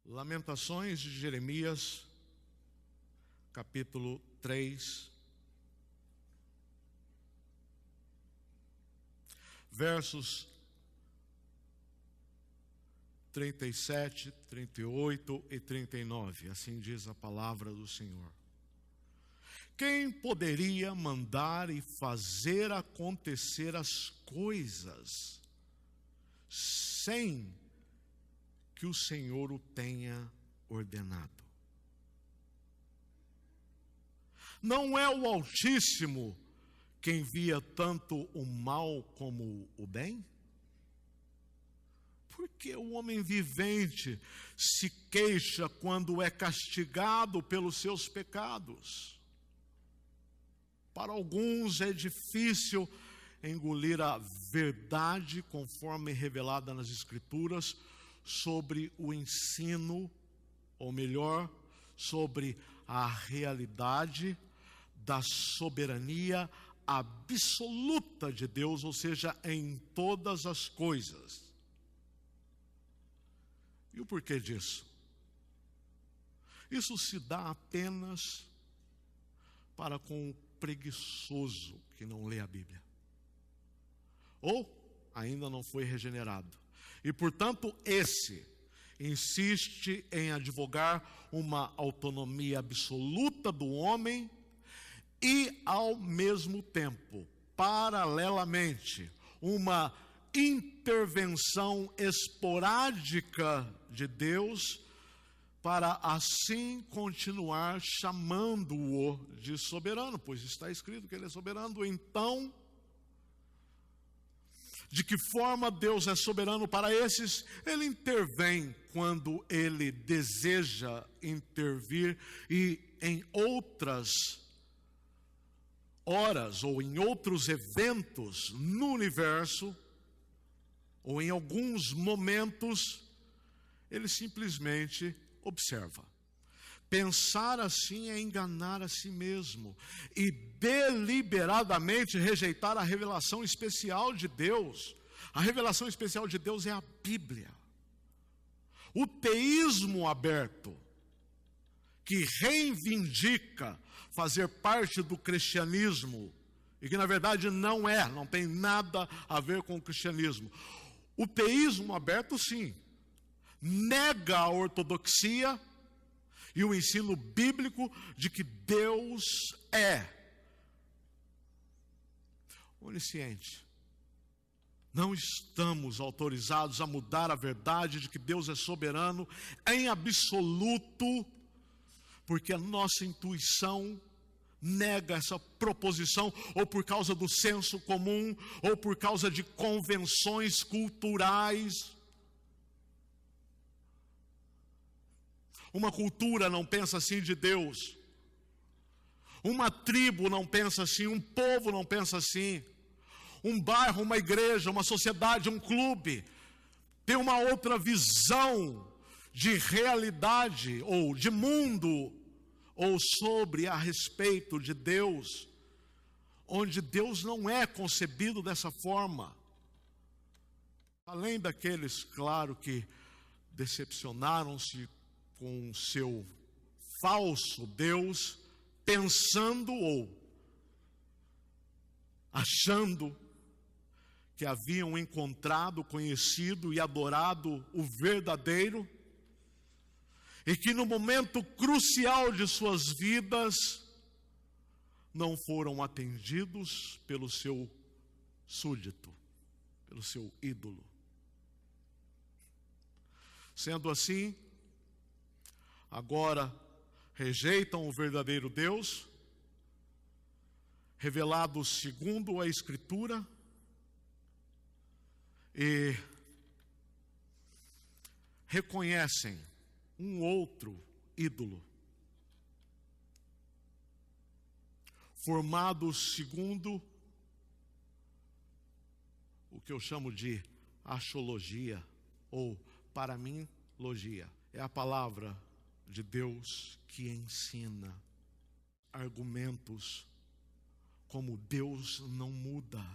Lamentações de Jeremias, capítulo 3, versos 37, 38 e 39, assim diz a palavra do Senhor. Quem poderia mandar e fazer acontecer as coisas sem que o Senhor o tenha ordenado? Não é o Altíssimo quem via tanto o mal como o bem? Porque o homem vivente se queixa quando é castigado pelos seus pecados. Para alguns é difícil engolir a verdade conforme revelada nas Escrituras sobre o ensino, ou melhor, sobre a realidade da soberania absoluta de Deus, ou seja, em todas as coisas. E o porquê disso? Isso se dá apenas para com o preguiçoso que não lê a Bíblia, ou ainda não foi regenerado. E, portanto, esse insiste em advogar uma autonomia absoluta do homem e, ao mesmo tempo, paralelamente, uma intervenção esporádica de Deus para assim continuar chamando-o de soberano, pois está escrito que ele é soberano. Então, de que forma Deus é soberano para esses? Ele intervém quando ele deseja intervir, e em outras horas ou em outros eventos no universo, ou em alguns momentos, ele simplesmente observa. Pensar assim é enganar a si mesmo e deliberadamente rejeitar a revelação especial de Deus. A revelação especial de Deus é a Bíblia. O teísmo aberto, que reivindica fazer parte do cristianismo, e que na verdade não tem nada a ver com o cristianismo. O teísmo aberto, sim, nega a ortodoxia e o ensino bíblico de que Deus é onisciente. Não estamos autorizados a mudar a verdade de que Deus é soberano em absoluto, porque a nossa intuição nega essa proposição, ou por causa do senso comum, ou por causa de convenções culturais. Uma cultura não pensa assim de Deus. Uma tribo não pensa assim, um povo não pensa assim. Um bairro, uma igreja, uma sociedade, um clube tem uma outra visão de realidade ou de mundo, ou sobre a respeito de Deus, onde Deus não é concebido dessa forma. Além daqueles, claro, que decepcionaram-se com seu falso Deus, pensando ou achando que haviam encontrado, conhecido e adorado o verdadeiro, e que no momento crucial de suas vidas não foram atendidos pelo seu súdito, pelo seu ídolo. Sendo assim, agora rejeitam o verdadeiro Deus, revelado segundo a Escritura, e reconhecem um outro ídolo, formado segundo o que eu chamo de axiologia, ou para mim, logia. É a palavra de Deus que ensina argumentos como Deus não muda.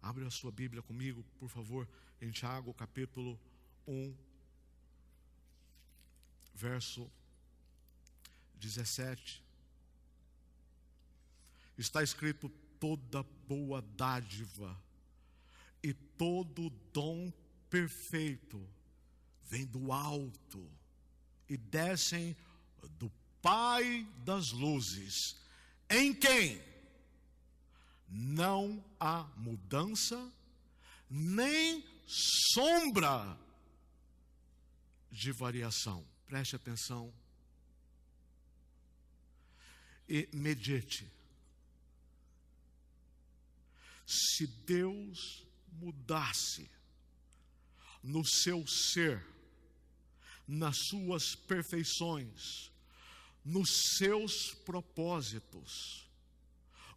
Abre a sua Bíblia comigo, por favor, em Tiago, capítulo 1. verso 17. Está escrito: toda boa dádiva e todo dom perfeito vem do alto e descem do Pai das luzes, em quem não há mudança nem sombra de variação. Preste atenção e medite. Se Deus mudasse no seu ser, nas suas perfeições, nos seus propósitos,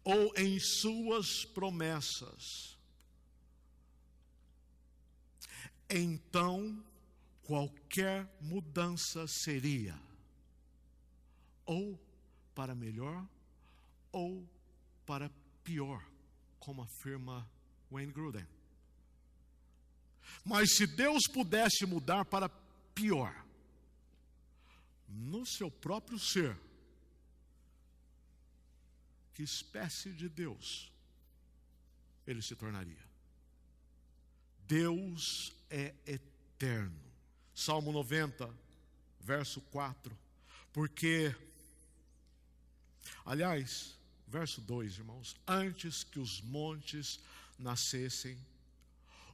ou em suas promessas, então qualquer mudança seria ou para melhor ou para pior, como afirma Wayne Grudem. Mas se Deus pudesse mudar para pior, no seu próprio ser, que espécie de Deus ele se tornaria? Deus é eterno. Salmo 90, verso 4. Porque, aliás, verso 2, irmãos: antes que os montes nascessem,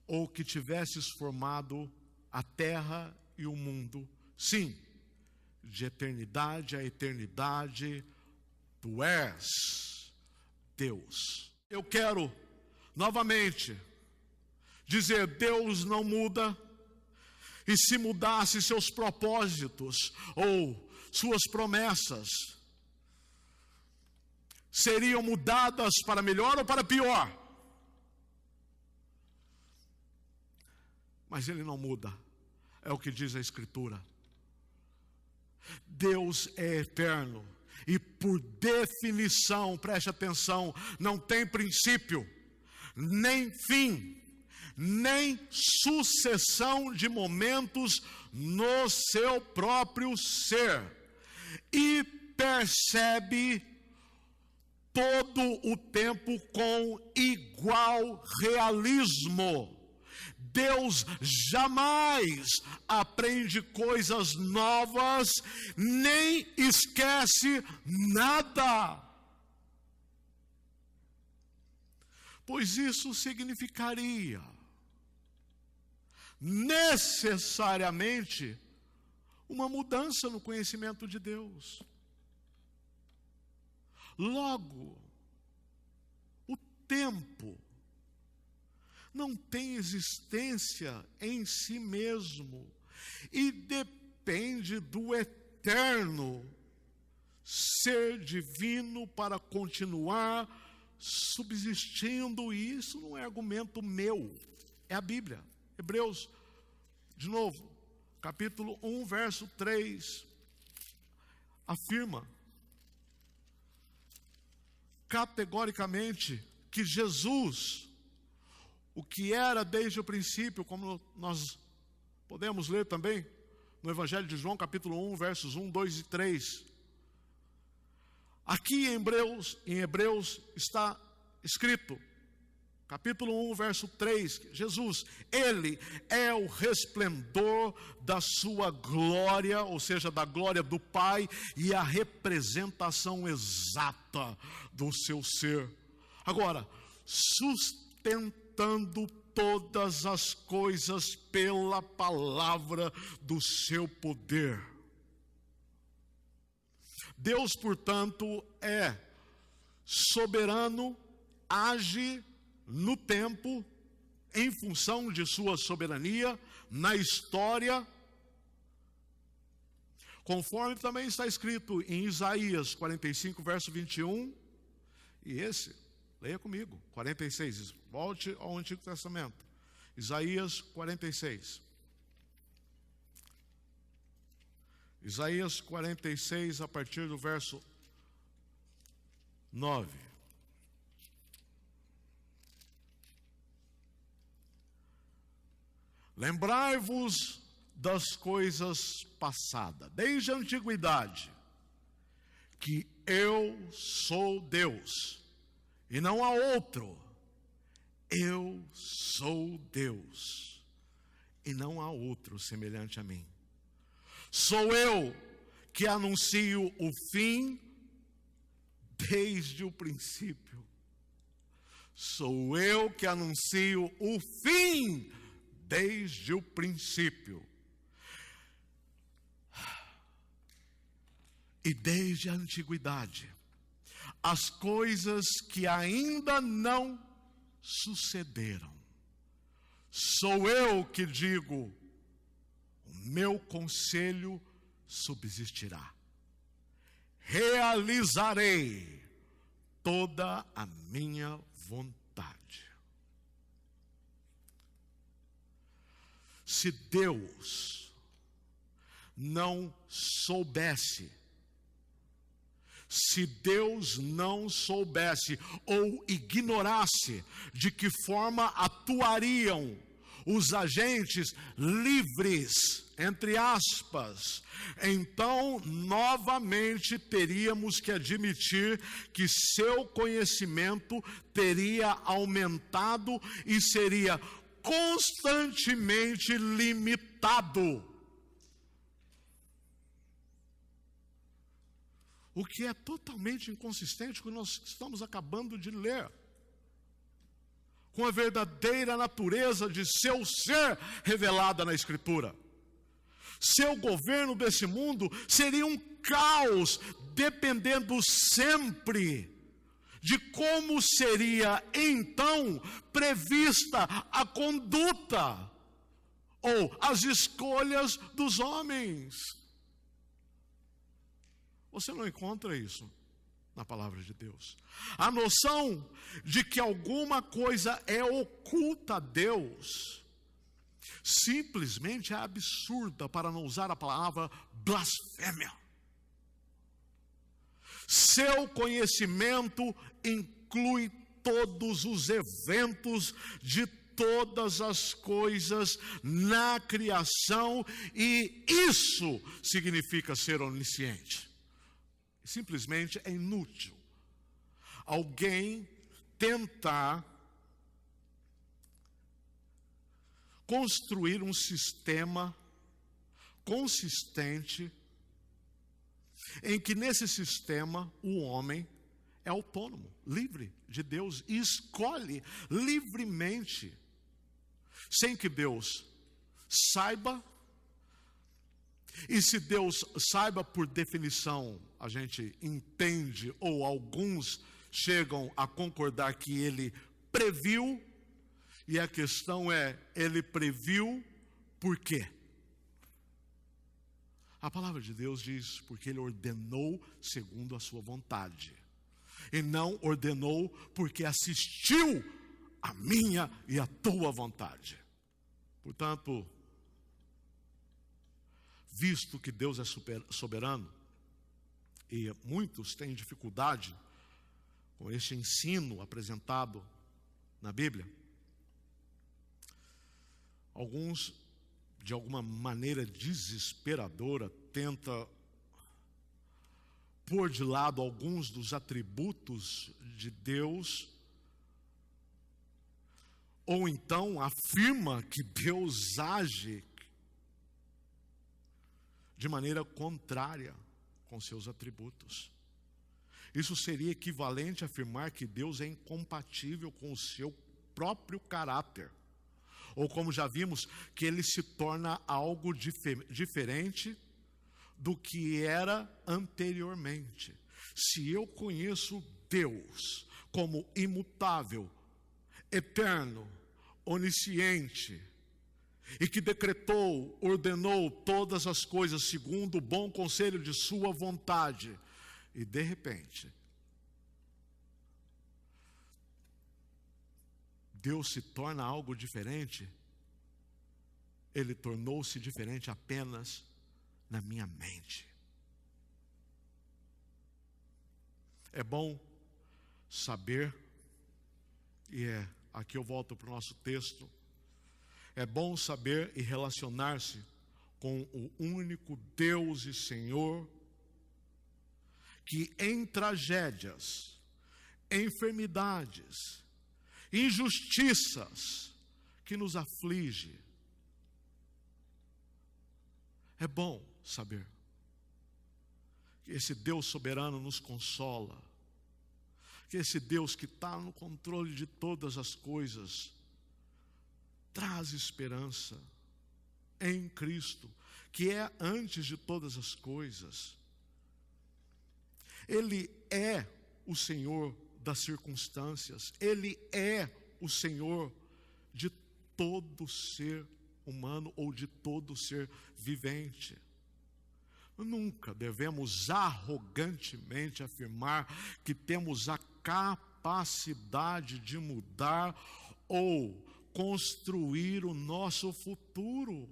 ou que tivesses formado a terra e o mundo, sim, de eternidade a eternidade, tu és Deus. Eu quero novamente dizer: Deus não muda, e se mudasse seus propósitos ou suas promessas, seriam mudadas para melhor ou para pior. Mas ele não muda, é o que diz a Escritura. Deus é eterno e, por definição, preste atenção, não tem princípio, nem fim, nem sucessão de momentos no seu próprio ser, e percebe todo o tempo com igual realismo. Deus jamais aprende coisas novas, nem esquece nada. Pois isso significaria necessariamente uma mudança no conhecimento de Deus. Logo, o tempo não tem existência em si mesmo e depende do eterno ser divino para continuar subsistindo. E isso não é argumento meu, é a Bíblia. Hebreus, de novo, capítulo 1, verso 3, afirma categoricamente que Jesus, o que era desde o princípio, como nós podemos ler também no Evangelho de João, capítulo 1, versos 1, 2 e 3. Aqui em Hebreus está escrito, capítulo 1, verso 3, Jesus, Ele é o resplendor da sua glória, ou seja, da glória do Pai, e a representação exata do seu ser. Agora, sustentando todas as coisas pela palavra do seu poder. Deus, portanto, é soberano, age no tempo, em função de sua soberania, na história, conforme também está escrito em Isaías 45, verso 21, e esse, leia comigo, 46, volte ao Antigo Testamento, Isaías 46. Isaías 46, a partir do verso 9. Lembrai-vos das coisas passadas, desde a antiguidade, que eu sou Deus e não há outro. Eu sou Deus e não há outro semelhante a mim. Sou eu que anuncio o fim desde o princípio. Sou eu que anuncio o fim desde o princípio. E desde a antiguidade, as coisas que ainda não sucederam, sou eu que digo, o meu conselho subsistirá. Realizarei toda a minha vontade. Se Deus não soubesse, se Deus não soubesse ou ignorasse de que forma atuariam os agentes livres, entre aspas, então novamente teríamos que admitir que seu conhecimento teria aumentado e seria constantemente limitado. O que é totalmente inconsistente com o que nós estamos acabando de ler. Com a verdadeira natureza de seu ser revelada na Escritura. Seu governo desse mundo seria um caos, dependendo sempre de como seria então prevista a conduta ou as escolhas dos homens. Você não encontra isso na palavra de Deus. A noção de que alguma coisa é oculta a Deus simplesmente é absurda, para não usar a palavra blasfêmia. Seu conhecimento inclui todos os eventos de todas as coisas na criação, e isso significa ser onisciente. Simplesmente é inútil alguém tentar construir um sistema consistente em que nesse sistema o homem é autônomo, livre de Deus e escolhe livremente, sem que Deus saiba. E se Deus saiba, por definição, a gente entende, ou alguns chegam a concordar que ele previu, e a questão é, ele previu por quê? A palavra de Deus diz, porque ele ordenou segundo a sua vontade, e não ordenou porque assistiu a minha e a tua vontade. Portanto, visto que Deus é soberano, e muitos têm dificuldade com este ensino apresentado na Bíblia, alguns, de alguma maneira desesperadora, tentam pôr de lado alguns dos atributos de Deus, ou então afirma que Deus age de maneira contrária com seus atributos. Isso seria equivalente a afirmar que Deus é incompatível com o seu próprio caráter. Ou, como já vimos, que ele se torna algo diferente do que era anteriormente. Se eu conheço Deus como imutável, eterno, onisciente, e que decretou, ordenou todas as coisas segundo o bom conselho de sua vontade, e de repente Deus se torna algo diferente, ele tornou-se diferente apenas na minha mente. É bom saber, e aqui eu volto para o nosso texto, é bom saber e relacionar-se com o único Deus e Senhor, que em tragédias, enfermidades, injustiças que nos aflige, é bom saber que esse Deus soberano nos consola, que esse Deus que está no controle de todas as coisas, traz esperança em Cristo, que é antes de todas as coisas. Ele é o Senhor das circunstâncias, Ele é o Senhor de todo ser humano ou de todo ser vivente. Nunca devemos arrogantemente afirmar que temos a capacidade de mudar ou construir o nosso futuro,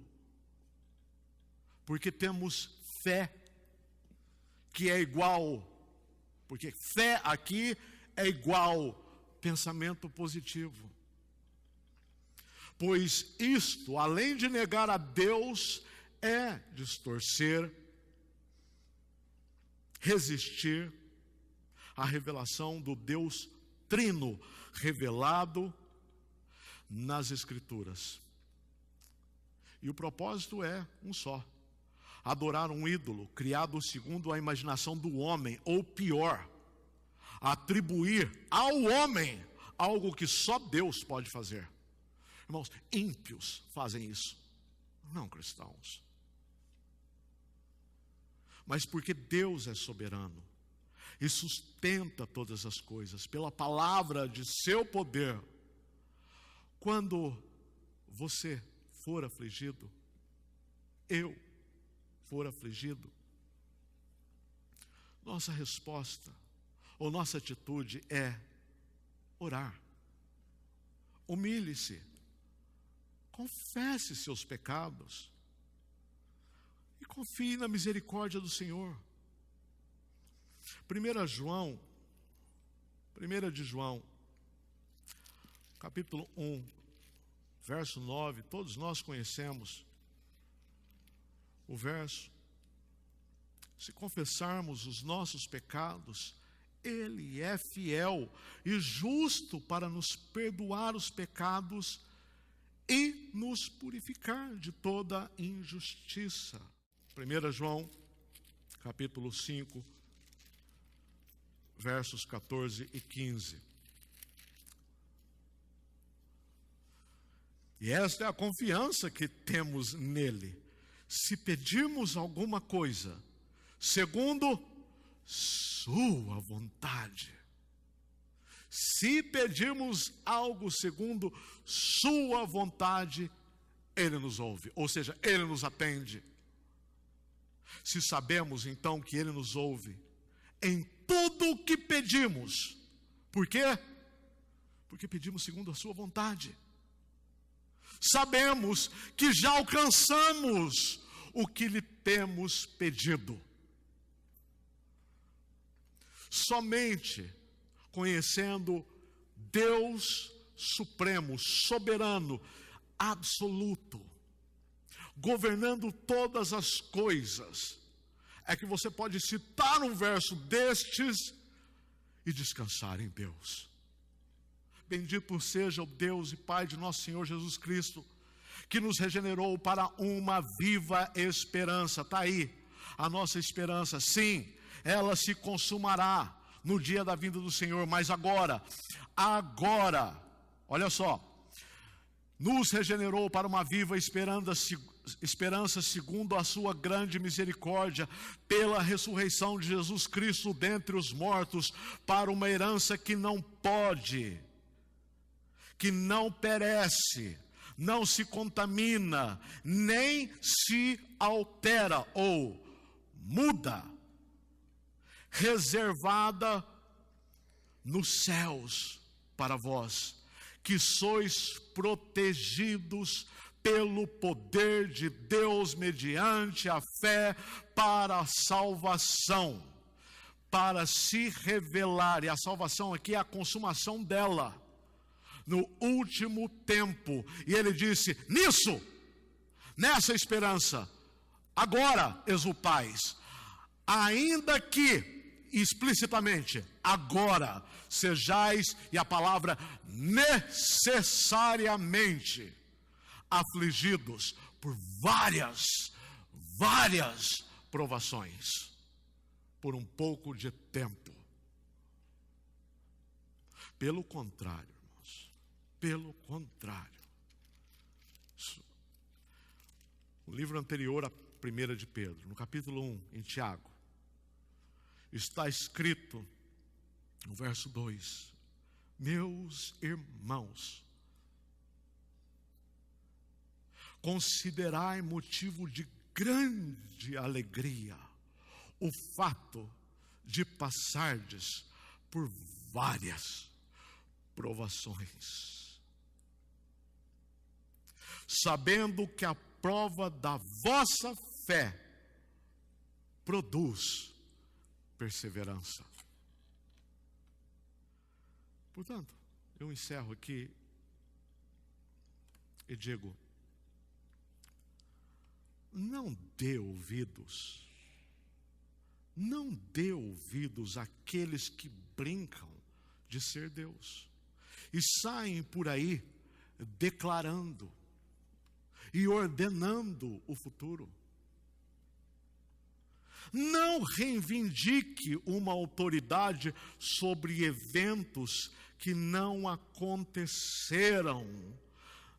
porque temos fé, que é igual, porque fé aqui é igual pensamento positivo. Pois isto, além de negar a Deus, é distorcer, resistir à revelação do Deus Trino revelado nas Escrituras. E o propósito é um só: adorar um ídolo criado segundo a imaginação do homem, ou pior, atribuir ao homem algo que só Deus pode fazer. Irmãos, ímpios fazem isso, não cristãos. Mas porque Deus é soberano e sustenta todas as coisas pela palavra de seu poder, quando você for afligido, eu for afligido, nossa resposta ou nossa atitude é orar. Humilhe-se, confesse seus pecados e confie na misericórdia do Senhor. 1 de João, capítulo 1, verso 9, todos nós conhecemos o verso: se confessarmos os nossos pecados, Ele é fiel e justo para nos perdoar os pecados e nos purificar de toda injustiça. 1 João, capítulo 5, versos 14 e 15. E esta é a confiança que temos nele: se pedirmos alguma coisa segundo sua vontade. Se pedirmos algo segundo sua vontade, Ele nos ouve, ou seja, Ele nos atende. Se sabemos então que Ele nos ouve em tudo o que pedimos, por quê? Porque pedimos segundo a sua vontade. Sabemos que já alcançamos o que lhe temos pedido. Somente conhecendo Deus supremo, soberano, absoluto, governando todas as coisas, é que você pode citar um verso destes e descansar em Deus. Bendito seja o Deus e Pai de nosso Senhor Jesus Cristo, que nos regenerou para uma viva esperança. Está aí a nossa esperança. Sim, ela se consumará no dia da vinda do Senhor, mas agora, olha só, nos regenerou para uma viva esperança segundo a sua grande misericórdia, pela ressurreição de Jesus Cristo dentre os mortos, para uma herança que não pode, que não perece, não se contamina, nem se altera ou muda, reservada nos céus para vós, que sois protegidos pelo poder de Deus mediante a fé para a salvação, para se revelar, e a salvação aqui é a consumação dela, no último tempo. E ele disse: nessa esperança, agora exultais, ainda que, explicitamente, agora sejais, e a palavra necessariamente, afligidos por várias provações, por um pouco de tempo. Pelo contrário, irmãos, pelo contrário. O livro anterior a 1 de Pedro, no capítulo 1, em Tiago, está escrito, no verso 2, meus irmãos, considerai motivo de grande alegria o fato de passardes por várias provações, sabendo que a prova da vossa fé produz perseverança. Portanto, eu encerro aqui e digo: não dê ouvidos àqueles que brincam de ser Deus e saem por aí declarando e ordenando o futuro. Não reivindique uma autoridade sobre eventos que não aconteceram.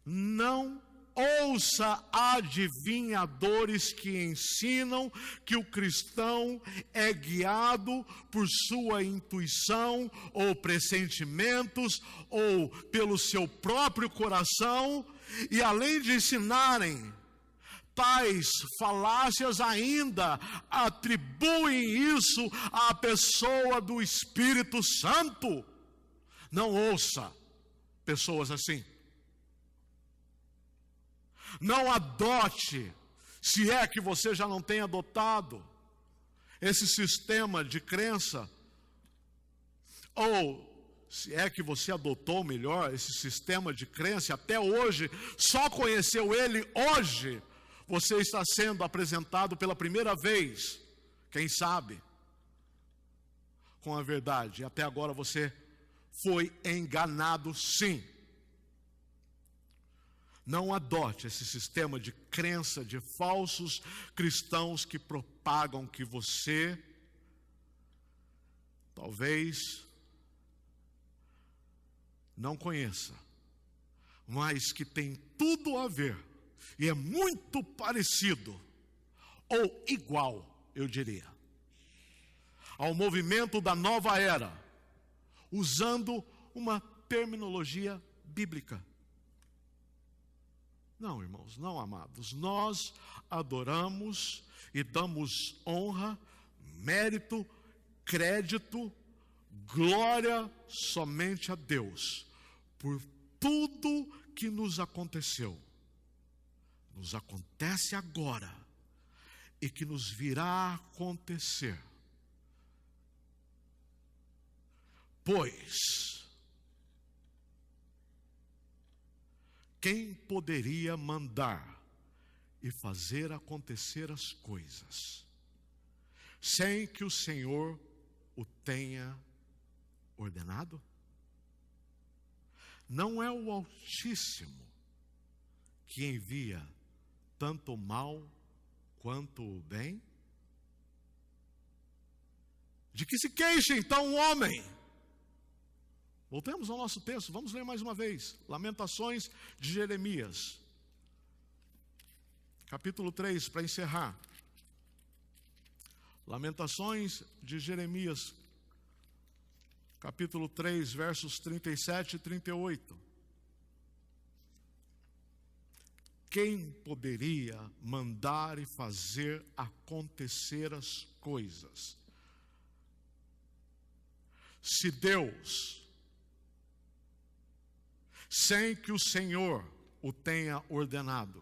Não ouça adivinhadores que ensinam que o cristão é guiado por sua intuição ou pressentimentos ou pelo seu próprio coração, e além de ensinarem tais falácias, ainda atribuem isso à pessoa do Espírito Santo. Não ouça pessoas assim. Não adote, se é que você já não tem adotado, esse sistema de crença, ou se é que você adotou melhor esse sistema de crença, até hoje, só conheceu ele hoje, você está sendo apresentado pela primeira vez, quem sabe, com a verdade. Até agora você foi enganado, sim. Não adote esse sistema de crença de falsos cristãos que propagam que você talvez não conheça, mas que tem tudo a ver e é muito parecido ou igual, eu diria, ao movimento da nova era, usando uma terminologia bíblica. Não, irmãos, não, amados, nós adoramos e damos honra, mérito, crédito, glória somente a Deus, por tudo que nos aconteceu, nos acontece agora e que nos virá a acontecer. Pois, quem poderia mandar e fazer acontecer as coisas sem que o Senhor o tenha ordenado? Não é o Altíssimo que envia tanto o mal quanto o bem? De que se queixa então o homem? Voltemos ao nosso texto, vamos ler mais uma vez. Lamentações de Jeremias, capítulo 3, para encerrar. Lamentações de Jeremias, capítulo 3, versos 37 e 38. Quem poderia mandar e fazer acontecer as coisas, se Deus, sem que o Senhor o tenha ordenado?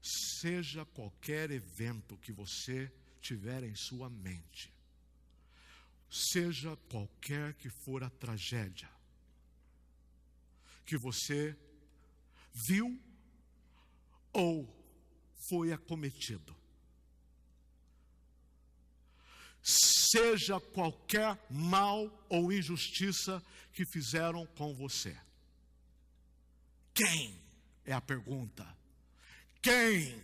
Seja qualquer evento que você tiver em sua mente, seja qualquer que for a tragédia que você viu ou foi acometido. Seja qualquer mal ou injustiça que fizeram com você. Quem? É a pergunta. Quem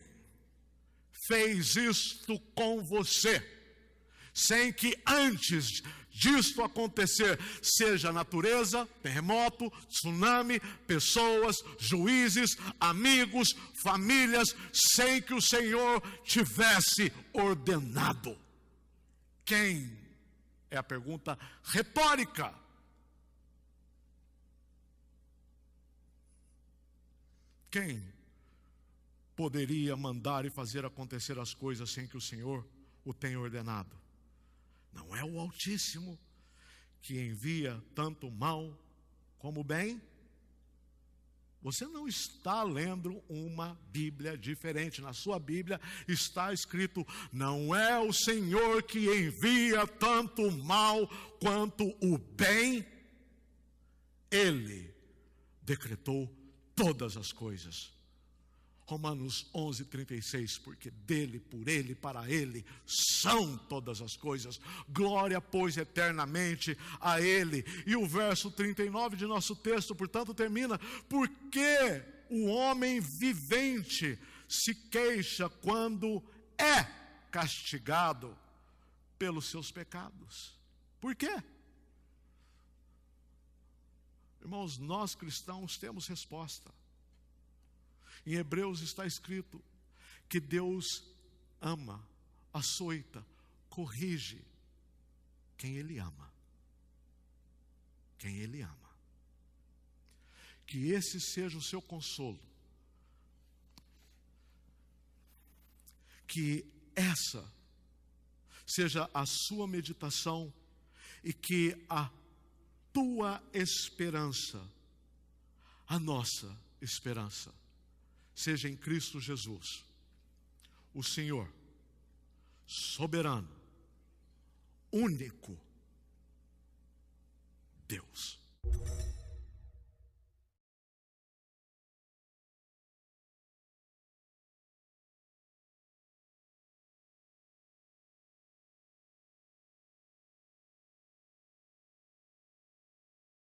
fez isto com você? Sem que antes disto acontecer, seja a natureza, terremoto, tsunami, pessoas, juízes, amigos, famílias, sem que o Senhor tivesse ordenado. Quem? É a pergunta retórica. Quem poderia mandar e fazer acontecer as coisas sem que o Senhor o tenha ordenado? Não é o Altíssimo que envia tanto o mal como o bem? Você não está lendo uma Bíblia diferente. Na sua Bíblia está escrito: não é o Senhor que envia tanto o mal quanto o bem. Ele decretou todas as coisas. Romanos 11:36, porque dele, por ele, para ele são todas as coisas. Glória, pois, eternamente a ele. E o verso 39 de nosso texto, portanto, termina: porque o homem vivente se queixa quando é castigado pelos seus pecados. Por quê? Irmãos, nós cristãos temos resposta. Em Hebreus está escrito que Deus ama, açoita, corrige quem Ele ama. Quem Ele ama. Que esse seja o seu consolo. Que essa seja a sua meditação e que a tua esperança, a nossa esperança, seja em Cristo Jesus, o Senhor, soberano, único Deus.